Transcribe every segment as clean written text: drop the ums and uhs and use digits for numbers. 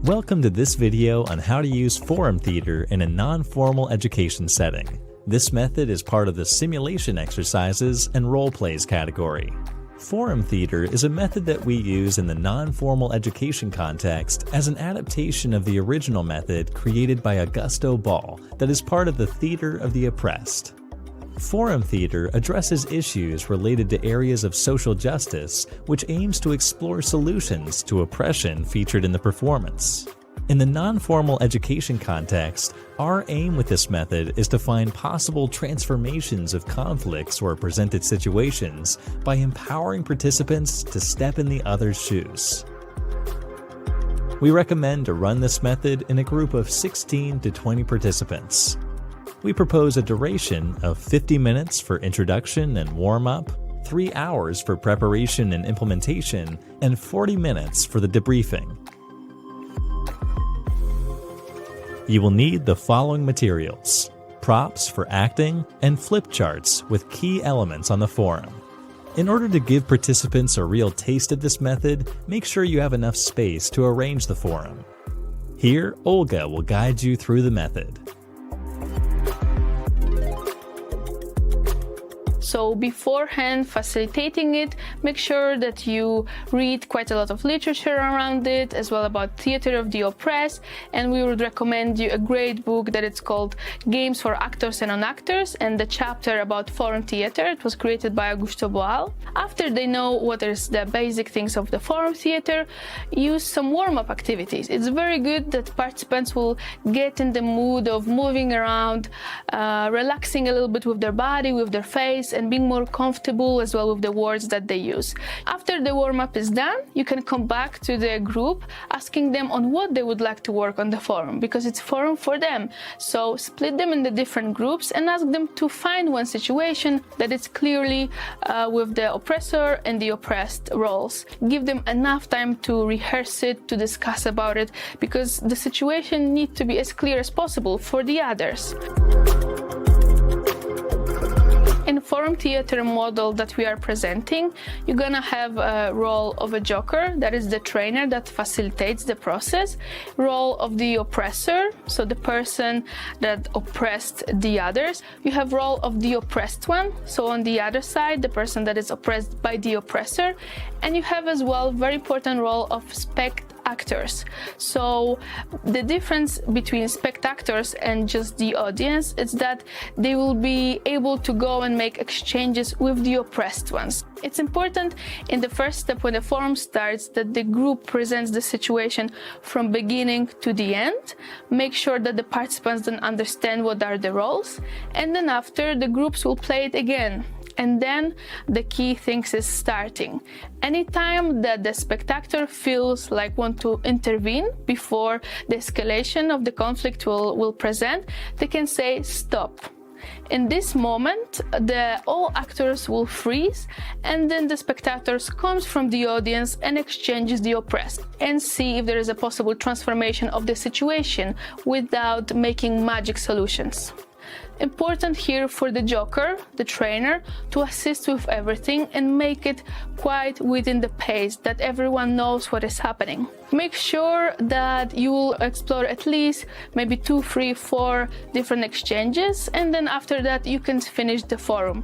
Welcome to this video on how to use forum theater in a non-formal education setting. This method is part of the simulation exercises and role plays category. Forum theater is a method that we use in the non-formal education context as an adaptation of the original method created by Augusto Ball that is part of the theater of the oppressed. Forum theater addresses issues related to areas of social justice, which aims to explore solutions to oppression featured in the performance. In the non-formal education context, our aim with this method is to find possible transformations of conflicts or presented situations by empowering participants to step in the other's shoes. We recommend to run this method in a group of 16 to 20 participants. We propose a duration of 50 minutes for introduction and warm-up, 3 hours for preparation and implementation, and 40 minutes for the debriefing. You will need the following materials: props for acting and flip charts with key elements on the forum. In order to give participants a real taste of this method, make sure you have enough space to arrange the forum. Here, Olga will guide you through the method. So beforehand facilitating it, make sure that you read quite a lot of literature around it, as well about theater of the oppressed, and we would recommend you a great book that it's called Games for Actors and Non-Actors, and the chapter about forum theater. It was created by Augusto Ball. After they know what is the basic things of the forum theater, use some warm-up activities. It's very good that participants will get in the mood of moving around, relaxing a little bit with their body, with their face, and being more comfortable as well with the words that they use. After the warm-up is done, you can come back to the group asking them on what they would like to work on the forum, because it's forum for them. So split them in the different groups and ask them to find one situation that is clearly with the oppressor and the oppressed roles. Give them enough time to rehearse it, to discuss about it, because the situation needs to be as clear as possible for the others. In forum theater model that we are presenting, you're gonna have a role of a joker, that is the trainer that facilitates the process, role of the oppressor, so the person that oppressed the others. You have role of the oppressed one, so on the other side, the person that is oppressed by the oppressor, and you have as well very important role of spectators. So the difference between spectators and just the audience is that they will be able to go and make exchanges with the oppressed ones. It's important in the first step when the forum starts that the group presents the situation from beginning to the end. Make sure that the participants then understand what are the roles, and then after the groups will play it again. And then the key things is starting. Anytime that the spectator feels like want to intervene before the escalation of the conflict will present, they can say stop. In this moment, all actors will freeze, and then the spectators comes from the audience and exchanges the oppressed and see if there is a possible transformation of the situation without making magic solutions. Important here for the joker, the trainer, to assist with everything and make it quite within the pace that everyone knows what is happening. Make sure that you will explore at least maybe 2, 3, 4 different exchanges, and then after that you can finish the forum.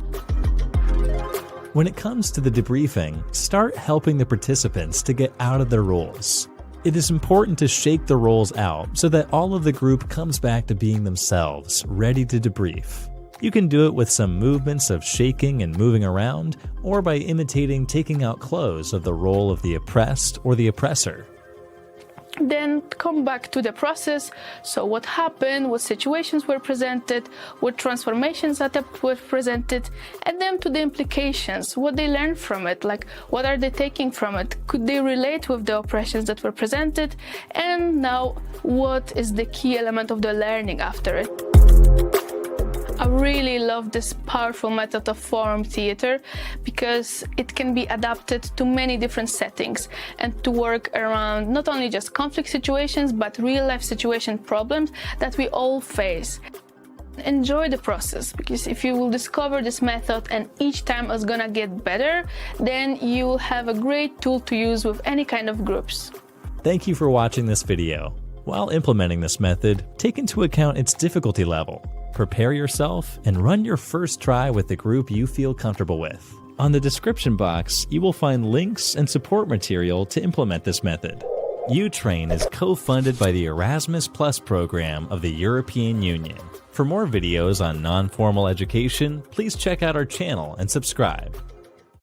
When it comes to the debriefing, start helping the participants to get out of their roles. It is important to shake the roles out so that all of the group comes back to being themselves, ready to debrief. You can do it with some movements of shaking and moving around, or by imitating taking out clothes of the role of the oppressed or the oppressor. Then come back to the process. So what happened, what situations were presented, what transformations that were presented, and then to the implications, what they learned from it, like what are they taking from it, could they relate with the oppressions that were presented, and now what is the key element of the learning after it. I really love this powerful method of forum theater because it can be adapted to many different settings and to work around not only just conflict situations but real life situation problems that we all face. Enjoy the process, because if you will discover this method and each time it's gonna get better, then you will have a great tool to use with any kind of groups. Thank you for watching this video. While implementing this method, take into account its difficulty level. Prepare yourself and run your first try with the group you feel comfortable with. On the description box, you will find links and support material to implement this method. UTrain is co-funded by the Erasmus Plus program of the European Union. For more videos on non-formal education, please check out our channel and subscribe.